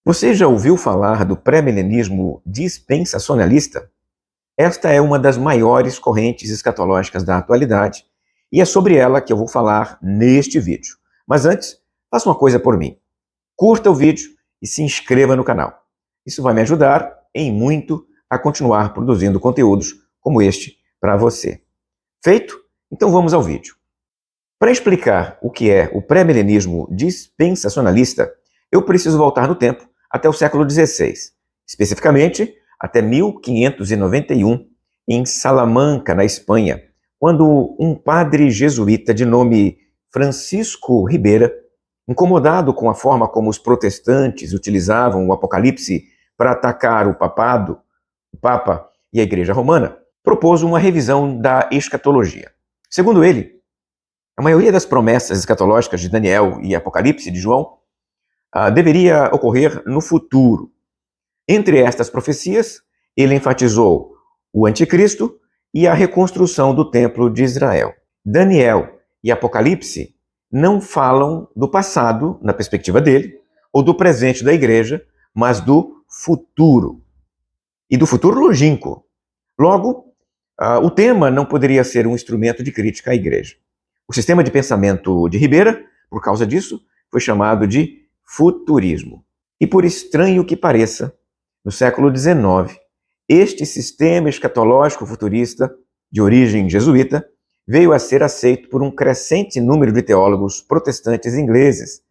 Você já ouviu falar do pré-milenismo dispensacionalista? Esta é uma das maiores correntes escatológicas da atualidade e é sobre ela que eu vou falar neste vídeo. Mas antes, faça uma coisa por mim. Curta o vídeo e se inscreva no canal. Isso vai me ajudar em muito a continuar produzindo conteúdos como este para você. Feito? Então vamos ao vídeo. Para explicar o que é o pré-milenismo dispensacionalista, eu preciso voltar no tempo até o século XVI, especificamente até 1591, em Salamanca, na Espanha, quando um padre jesuíta de nome Francisco Ribera, incomodado com a forma como os protestantes utilizavam o Apocalipse para atacar o papado, o Papa e a Igreja Romana, propôs uma revisão da escatologia. Segundo ele, a maioria das promessas escatológicas de Daniel e Apocalipse de João deveria ocorrer no futuro. Entre estas profecias, ele enfatizou o anticristo e a reconstrução do templo de Israel. Daniel e Apocalipse não falam do passado, na perspectiva dele, ou do presente da igreja, mas do futuro. E do futuro longínquo. Logo, o tema não poderia ser um instrumento de crítica à igreja. O sistema de pensamento de Ribera, por causa disso, foi chamado de futurismo. E por estranho que pareça, no século XIX, este sistema escatológico futurista, de origem jesuíta, veio a ser aceito por um crescente número de teólogos protestantes ingleses,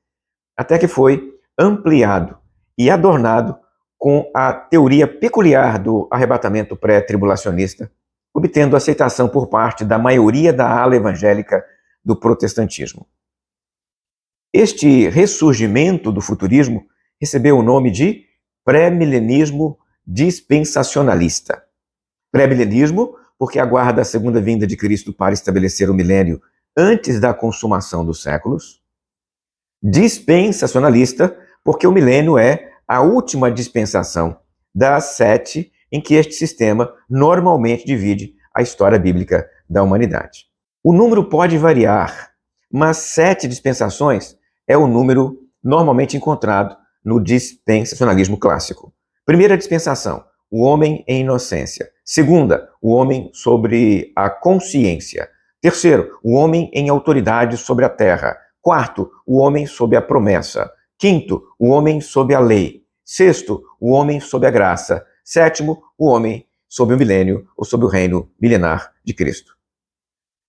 até que foi ampliado e adornado com a teoria peculiar do arrebatamento pré-tribulacionista, obtendo aceitação por parte da maioria da ala evangélica do protestantismo. Este ressurgimento do futurismo recebeu o nome de pré-milenismo dispensacionalista. Pré-milenismo porque aguarda a segunda vinda de Cristo para estabelecer o milênio antes da consumação dos séculos. Dispensacionalista porque o milênio é a última dispensação das 7 em que este sistema normalmente divide a história bíblica da humanidade. O número pode variar, mas 7 dispensações é o número normalmente encontrado no dispensacionalismo clássico. Primeira dispensação, o homem em inocência. Segunda, o homem sobre a consciência. Terceiro, o homem em autoridade sobre a terra. Quarto, o homem sob a promessa. Quinto, o homem sob a lei. Sexto, o homem sob a graça. Sétimo, o homem sob o milênio ou sob o reino milenar de Cristo.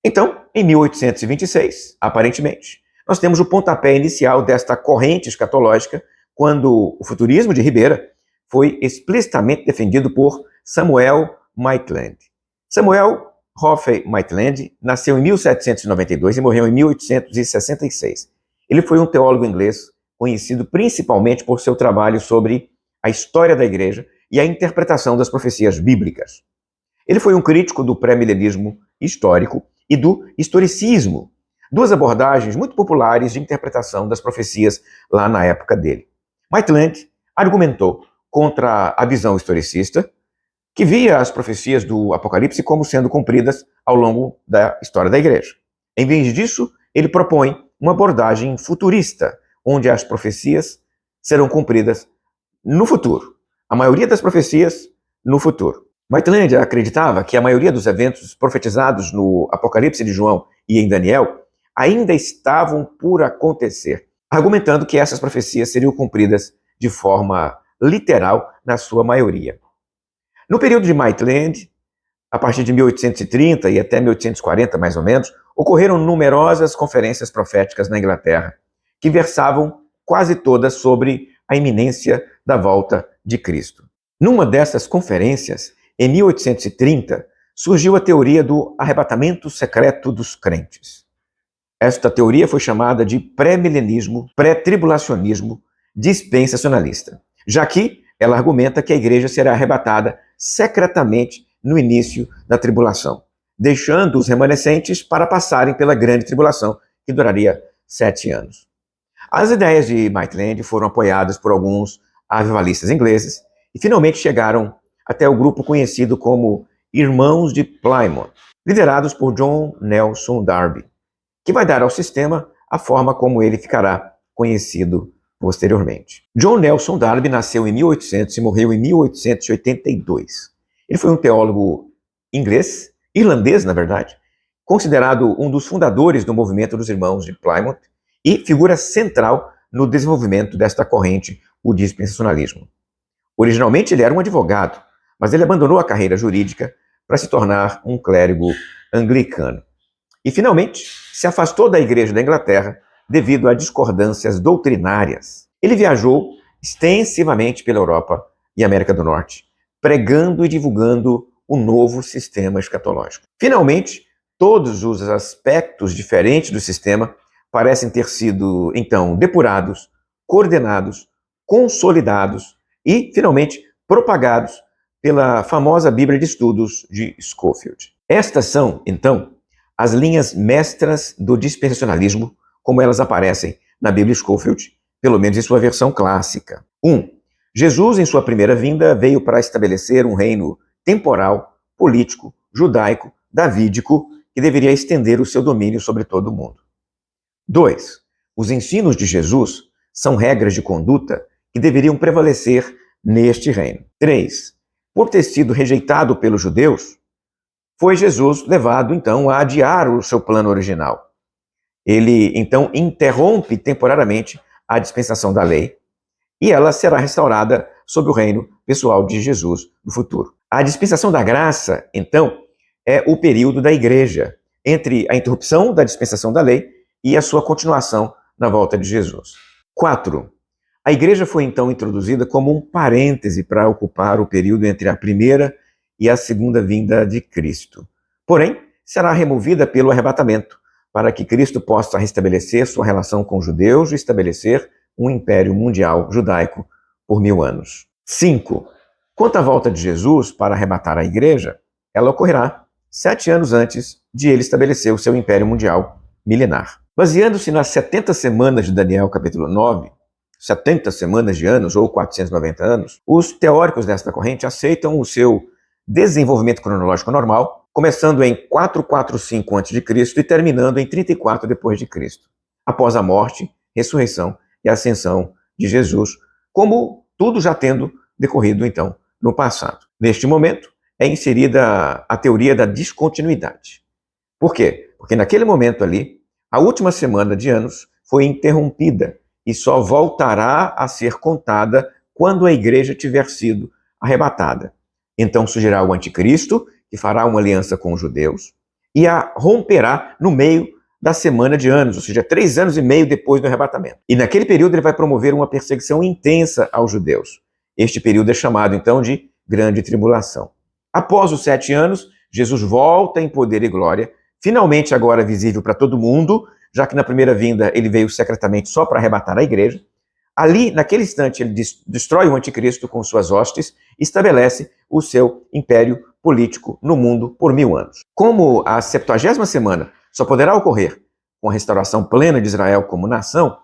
Então, em 1826, aparentemente, nós temos o pontapé inicial desta corrente escatológica, quando o futurismo de Ribera foi explicitamente defendido por Samuel Maitland. Samuel Hoffey Maitland nasceu em 1792 e morreu em 1866. Ele foi um teólogo inglês conhecido principalmente por seu trabalho sobre a história da igreja e a interpretação das profecias bíblicas. Ele foi um crítico do pré-milenismo histórico e do historicismo, duas abordagens muito populares de interpretação das profecias lá na época dele. Maitland argumentou contra a visão historicista, que via as profecias do Apocalipse como sendo cumpridas ao longo da história da igreja. Em vez disso, ele propõe uma abordagem futurista, onde as profecias serão cumpridas no futuro. A maioria das profecias no futuro. Maitland acreditava que a maioria dos eventos profetizados no Apocalipse de João e em Daniel ainda estavam por acontecer, argumentando que essas profecias seriam cumpridas de forma literal na sua maioria. No período de Maitland, a partir de 1830 e até 1840, mais ou menos, ocorreram numerosas conferências proféticas na Inglaterra, que versavam quase todas sobre a iminência da volta de Cristo. Numa dessas conferências, em 1830, surgiu a teoria do arrebatamento secreto dos crentes. Esta teoria foi chamada de pré-milenismo, pré-tribulacionismo dispensacionalista, já que ela argumenta que a igreja será arrebatada secretamente no início da tribulação, deixando os remanescentes para passarem pela grande tribulação, que duraria 7 anos. As ideias de Maitland foram apoiadas por alguns avivalistas ingleses e finalmente chegaram até o grupo conhecido como Irmãos de Plymouth, liderados por John Nelson Darby, que vai dar ao sistema a forma como ele ficará conhecido posteriormente. John Nelson Darby nasceu em 1800 e morreu em 1882. Ele foi um teólogo irlandês, na verdade, considerado um dos fundadores do movimento dos Irmãos de Plymouth e figura central no desenvolvimento desta corrente, o dispensacionalismo. Originalmente ele era um advogado, mas ele abandonou a carreira jurídica para se tornar um clérigo anglicano. E finalmente se afastou da Igreja da Inglaterra devido a discordâncias doutrinárias. Ele viajou extensivamente pela Europa e América do Norte, pregando e divulgando o novo sistema escatológico. Finalmente, todos os aspectos diferentes do sistema parecem ter sido, então, depurados, coordenados, consolidados e, finalmente, propagados pela famosa Bíblia de Estudos de Scofield. Estas são, então, as linhas mestras do dispensacionalismo, como elas aparecem na Bíblia Scofield, pelo menos em sua versão clássica. 1. Jesus, em sua primeira vinda, veio para estabelecer um reino temporal, político, judaico, davídico, que deveria estender o seu domínio sobre todo o mundo. 2. Os ensinos de Jesus são regras de conduta que deveriam prevalecer neste reino. 3. Por ter sido rejeitado pelos judeus, foi Jesus levado, então, a adiar o seu plano original. Ele, então, interrompe temporariamente a dispensação da lei e ela será restaurada sob o reino pessoal de Jesus no futuro. A dispensação da graça, então, é o período da igreja entre a interrupção da dispensação da lei e a sua continuação na volta de Jesus. 4. A igreja foi então introduzida como um parêntese para ocupar o período entre a primeira e a segunda vinda de Cristo. Porém, será removida pelo arrebatamento, para que Cristo possa restabelecer sua relação com os judeus e estabelecer um império mundial judaico por 1000 anos. 5. Quanto à volta de Jesus para arrebatar a igreja, ela ocorrerá 7 anos antes de ele estabelecer o seu império mundial milenar. Baseando-se nas 70 semanas de Daniel, capítulo 9, 70 semanas de anos ou 490 anos, os teóricos desta corrente aceitam o seu desenvolvimento cronológico normal, começando em 445 a.C. e terminando em 34 depois de Cristo, após a morte, ressurreição e ascensão de Jesus, como tudo já tendo decorrido então no passado. Neste momento é inserida a teoria da descontinuidade. Por quê? Porque naquele momento ali, a última semana de anos foi interrompida e só voltará a ser contada quando a igreja tiver sido arrebatada. Então surgirá o anticristo, que fará uma aliança com os judeus, e a romperá no meio da semana de anos, ou seja, 3 anos e meio depois do arrebatamento. E naquele período ele vai promover uma perseguição intensa aos judeus. Este período é chamado então de Grande Tribulação. Após os 7 anos, Jesus volta em poder e glória, finalmente agora visível para todo mundo, já que na primeira vinda ele veio secretamente só para arrebatar a igreja. Ali, naquele instante, ele destrói o anticristo com suas hostes e estabelece o seu império político no mundo por 1000 anos. Como a 70ª semana só poderá ocorrer com a restauração plena de Israel como nação,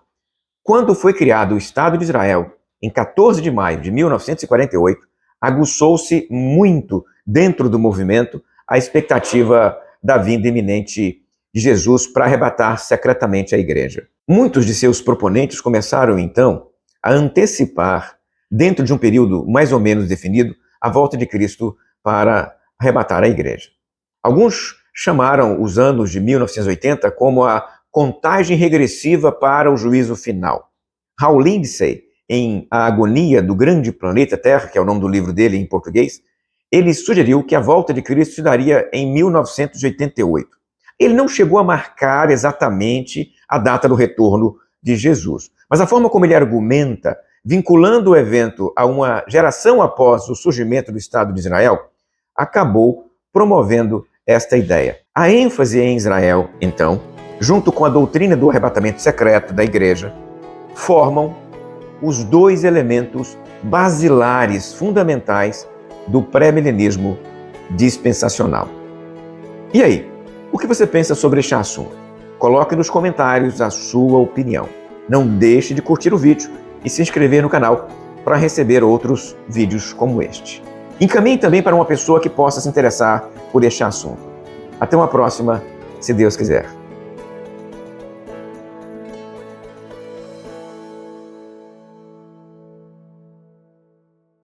quando foi criado o Estado de Israel, em 14 de maio de 1948, aguçou-se muito dentro do movimento a expectativa da vinda iminente de Jesus para arrebatar secretamente a igreja. Muitos de seus proponentes começaram, então, a antecipar, dentro de um período mais ou menos definido, a volta de Cristo para arrebatar a igreja. Alguns chamaram os anos de 1980 como a contagem regressiva para o juízo final. Hal Lindsey, em A Agonia do Grande Planeta Terra, que é o nome do livro dele em português, ele sugeriu que a volta de Cristo se daria em 1988. Ele não chegou a marcar exatamente a data do retorno de Jesus, mas a forma como ele argumenta, vinculando o evento a uma geração após o surgimento do Estado de Israel, acabou promovendo esta ideia. A ênfase em Israel, então, junto com a doutrina do arrebatamento secreto da igreja, formam os 2 elementos basilares, fundamentais, do pré-milenismo dispensacional. E aí, o que você pensa sobre este assunto? Coloque nos comentários a sua opinião. Não deixe de curtir o vídeo e se inscrever no canal para receber outros vídeos como este. Encaminhe também para uma pessoa que possa se interessar por este assunto. Até uma próxima, se Deus quiser.